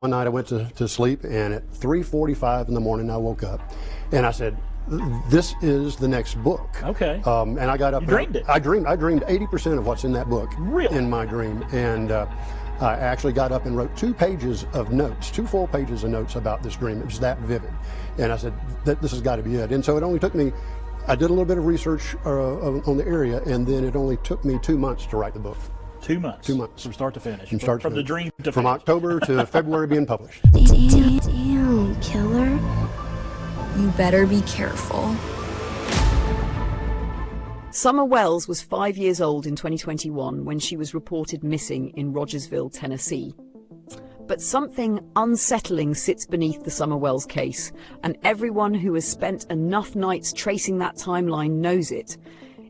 One night I went to sleep, and at 3:45 in the morning I woke up, and I said, "This is the next book." Okay. And I got up. You dreamed it. I dreamed 80% of what's in that book. Really? In my dream, and I actually got up and wrote 2 pages of notes, 2 full pages of notes about this dream. It was that vivid, and I said, "This has got to be it." And so it only took me. I did a little bit of research on the area, and then it only took me 2 months to write the book. 2 months. 2 months. From start to finish. From the dream to From finish. October to February being published. Damn, killer. You better be careful. Summer Wells was 5 years old in 2021 when she was reported missing in Rogersville, Tennessee. But something unsettling sits beneath the Summer Wells case, and everyone who has spent enough nights tracing that timeline knows it.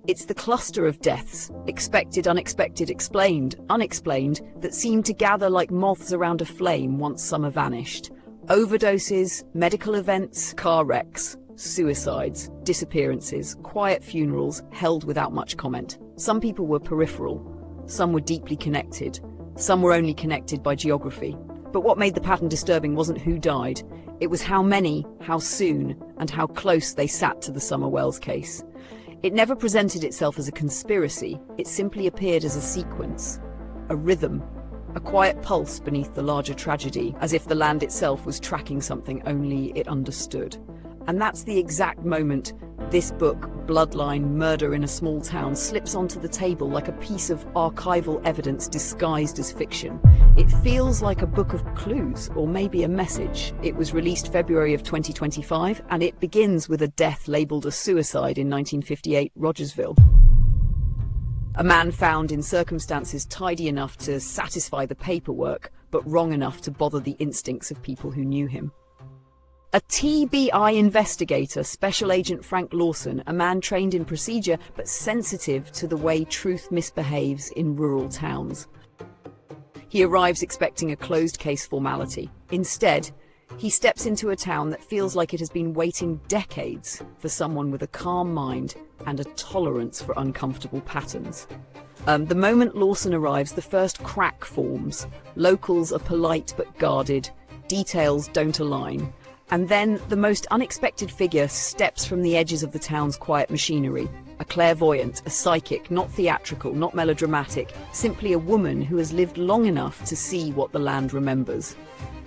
It's the cluster of deaths, expected, unexpected, explained, unexplained, that seemed to gather like moths around a flame once Summer vanished. Overdoses, medical events, car wrecks, suicides, disappearances, quiet funerals held without much comment. Some people were peripheral, some were deeply connected, some were only connected by geography. But what made the pattern disturbing wasn't who died, it was how many, how soon, and how close they sat to the Summer Wells case. It never presented itself as a conspiracy, it simply appeared as a sequence, a rhythm, a quiet pulse beneath the larger tragedy, as if the land itself was tracking something only it understood. And that's the exact moment this book, Bloodline, Murder in a Small Town, slips onto the table like a piece of archival evidence disguised as fiction. It feels like a book of clues, or maybe a message. It was released February of 2025, and it begins with a death labelled a suicide in 1958 Rogersville. A man found in circumstances tidy enough to satisfy the paperwork, but wrong enough to bother the instincts of people who knew him. A TBI investigator, Special Agent Frank Lawson, a man trained in procedure but sensitive to the way truth misbehaves in rural towns. He arrives expecting a closed case formality. Instead, he steps into a town that feels like it has been waiting decades for someone with a calm mind and a tolerance for uncomfortable patterns. The moment Lawson arrives, the first crack forms. Locals are polite but guarded. Details don't align. And then the most unexpected figure steps from the edges of the town's quiet machinery. A clairvoyant, a psychic, not theatrical, not melodramatic, simply a woman who has lived long enough to see what the land remembers.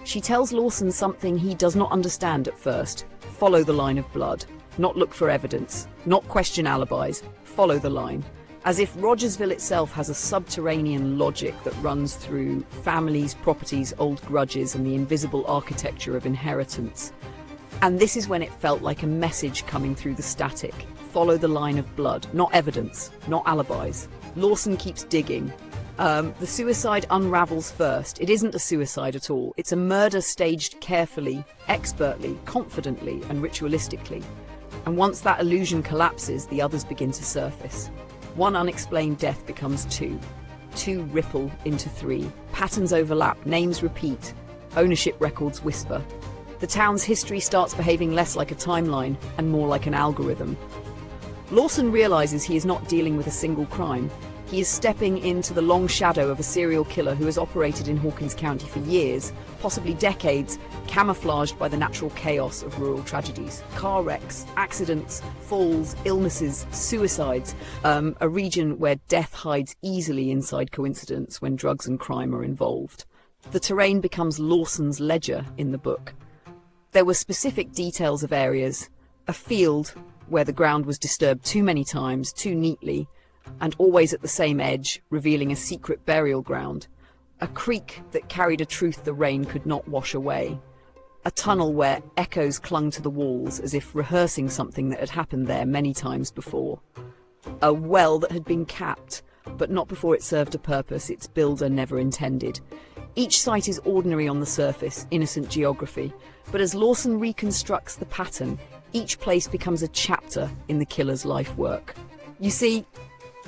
She tells Lawson something he does not understand at first. Follow the line of blood. Not look for evidence. Not question alibis. Follow the line. As if Rogersville itself has a subterranean logic that runs through families, properties, old grudges, and the invisible architecture of inheritance. And this is when it felt like a message coming through the static. Follow the line of blood, not evidence, not alibis. Lawson keeps digging. The suicide unravels first. It isn't a suicide at all. It's a murder staged carefully, expertly, confidently, and ritualistically. And once that illusion collapses, the others begin to surface. One unexplained death becomes 2. 2 ripple into 3. Patterns overlap, names repeat, ownership records whisper. The town's history starts behaving less like a timeline and more like an algorithm. Lawson realizes he is not dealing with a single crime. He is stepping into the long shadow of a serial killer who has operated in Hawkins County for years, possibly decades, camouflaged by the natural chaos of rural tragedies. Car wrecks, accidents, falls, illnesses, suicides, a region where death hides easily inside coincidence when drugs and crime are involved. The terrain becomes Lawson's ledger in the book. There were specific details of areas, a field where the ground was disturbed too many times, too neatly, and always at the same edge, revealing a secret burial ground. A creek that carried a truth the rain could not wash away. A tunnel where echoes clung to the walls as if rehearsing something that had happened there many times before. A well that had been capped, but not before it served a purpose its builder never intended. Each site is ordinary on the surface, innocent geography, but as Lawson reconstructs the pattern, each place becomes a chapter in the killer's life work. You see,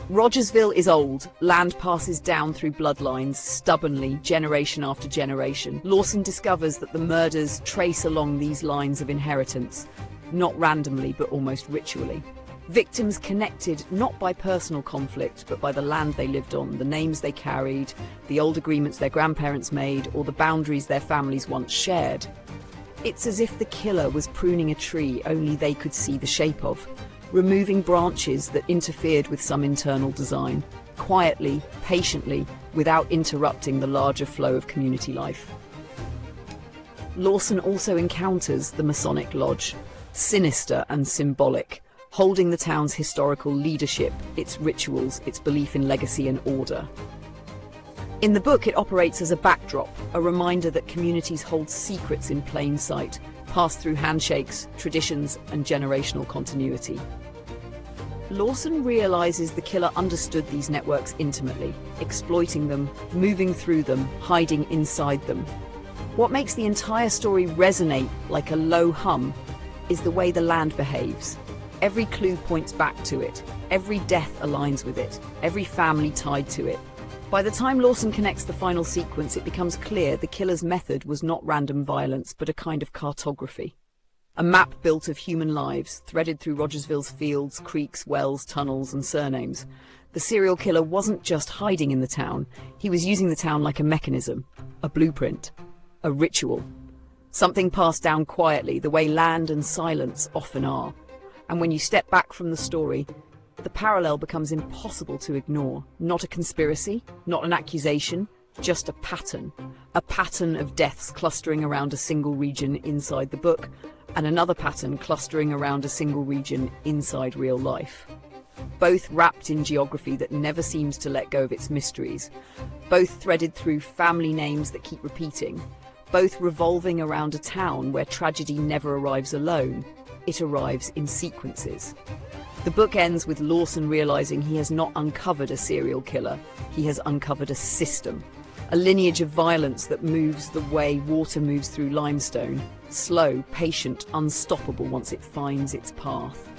Rogersville is old. Land passes down through bloodlines, stubbornly, generation after generation. Lawson discovers that the murders trace along these lines of inheritance, not randomly but almost ritually. Victims connected not by personal conflict, but by the land they lived on, the names they carried, the old agreements their grandparents made, or the boundaries their families once shared. It's as if the killer was pruning a tree only they could see the shape of, removing branches that interfered with some internal design, quietly, patiently, without interrupting the larger flow of community life. Lawson also encounters the Masonic Lodge, sinister and symbolic, holding the town's historical leadership, its rituals, its belief in legacy and order. In the book, it operates as a backdrop, a reminder that communities hold secrets in plain sight, passed through handshakes, traditions, and generational continuity. Lawson realizes the killer understood these networks intimately, exploiting them, moving through them, hiding inside them. What makes the entire story resonate like a low hum is the way the land behaves. Every clue points back to it, every death aligns with it, every family tied to it. By the time Lawson connects the final sequence, it becomes clear the killer's method was not random violence, but a kind of cartography. A map built of human lives, threaded through Rogersville's fields, creeks, wells, tunnels, and surnames. The serial killer wasn't just hiding in the town, he was using the town like a mechanism, a blueprint, a ritual. Something passed down quietly, the way land and silence often are. And when you step back from the story, the parallel becomes impossible to ignore. Not a conspiracy, not an accusation, just a pattern of deaths clustering around a single region inside the book, and another pattern clustering around a single region inside real life. Both wrapped in geography that never seems to let go of its mysteries, both threaded through family names that keep repeating, both revolving around a town where tragedy never arrives alone, it arrives in sequences. The book ends with Lawson realizing he has not uncovered a serial killer, he has uncovered a system, a lineage of violence that moves the way water moves through limestone, slow, patient, unstoppable once it finds its path.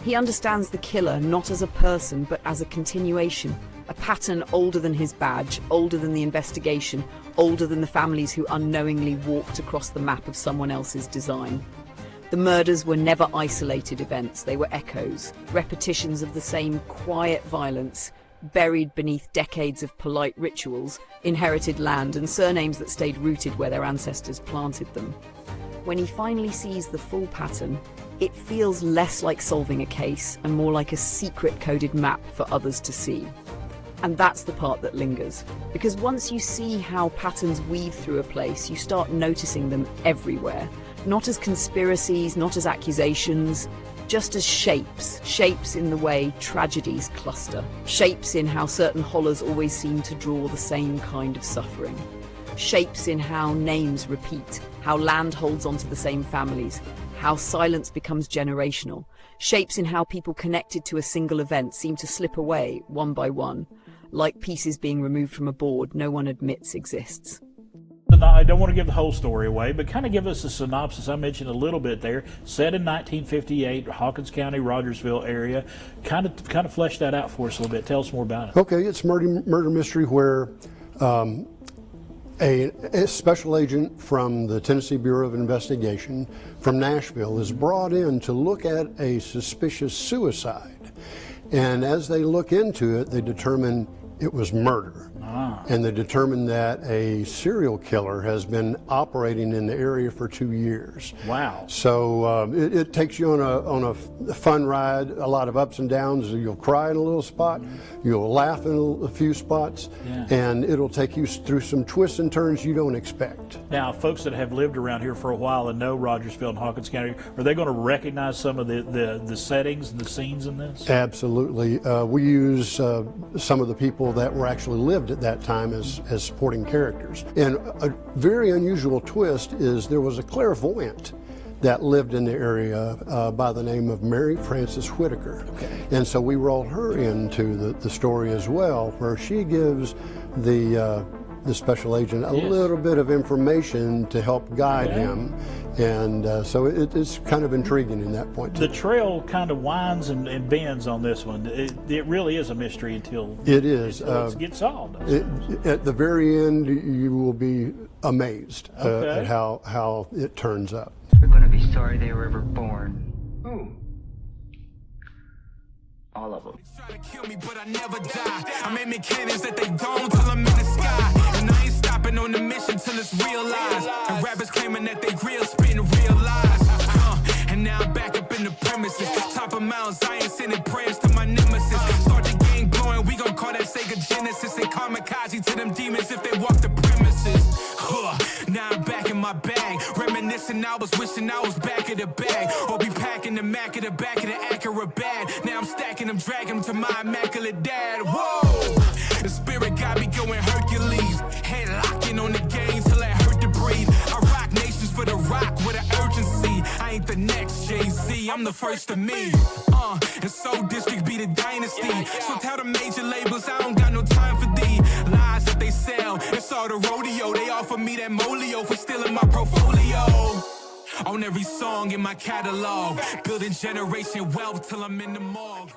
He understands the killer not as a person, but as a continuation, a pattern older than his badge, older than the investigation, older than the families who unknowingly walked across the map of someone else's design. The murders were never isolated events, they were echoes, repetitions of the same quiet violence, buried beneath decades of polite rituals, inherited land and surnames that stayed rooted where their ancestors planted them. When he finally sees the full pattern, it feels less like solving a case and more like a secret-coded map for others to see. And that's the part that lingers, because once you see how patterns weave through a place, you start noticing them everywhere. Not as conspiracies, not as accusations, just as shapes in the way tragedies cluster, shapes in how certain hollows always seem to draw the same kind of suffering, shapes in how names repeat, how land holds onto the same families, how silence becomes generational, shapes in how people connected to a single event seem to slip away one by one, like pieces being removed from a board no one admits exists. I don't want to give the whole story away, but kind of give us a synopsis. I mentioned a little bit there. Set in 1958, Hawkins County, Rogersville area. Kind of flesh that out for us a little bit. Tell us more about it. Okay, it's murder mystery where a special agent from the Tennessee Bureau of Investigation from Nashville is brought in to look at a suspicious suicide. And as they look into it, they determine it was murder. And they determined that a serial killer has been operating in the area for 2 years. Wow. So it takes you on a fun ride, a lot of ups and downs. You'll cry in a little spot, you'll laugh in a few spots, and it'll take you through some twists and turns you don't expect. Now, folks that have lived around here for a while and know Rogersville and Hawkins County, are they going to recognize some of the settings and the scenes in this? Absolutely. We use some of the people that were actually lived at that time as supporting characters. And a very unusual twist is there was a clairvoyant that lived in the area by the name of Mary Frances Whitaker. Okay. And so we rolled her into the story as well, where she gives the special agent a little bit of information to help guide him. And so it's kind of intriguing in that point too. The trail kind of winds and bends on this one. It really is a mystery until it is. It gets solved. At the very end, you will be amazed at how it turns up. They're going to be sorry they were ever born. Who? All of them. Try to kill me, but I never die. I'm aiming cannons that they don't till I'm in the sky. And I ain't stopping on the mission till it's realized. And rappers claiming that they real, spitting real lies. And now I'm back up in the premises. Top of Mount Zion, sending prayers to my nemesis. Start the gang blowing, we gon' call that Sega Genesis. And kamikaze to them demons if they walk the premises. Now I'm back in my bag. Reminiscing, I was wishing I was back in the bag. Or be packing the Mac at the back of the Acura bag. Now I'm stacking them, dragging them to my immaculate dad. Whoa! The spirit got me going Hercules. Head locking on the game till it hurt to breathe. I rock nations for the rock with an urgency. I ain't the next Jay-Z, I'm the first of me. And so district be the dynasty. So tell the major labels I don't got no time for thee lies that they sell. It's all the rodeo. They offer me that molio for stealing my portfolio. On every song in my catalog, building generation wealth till I'm in the morgue.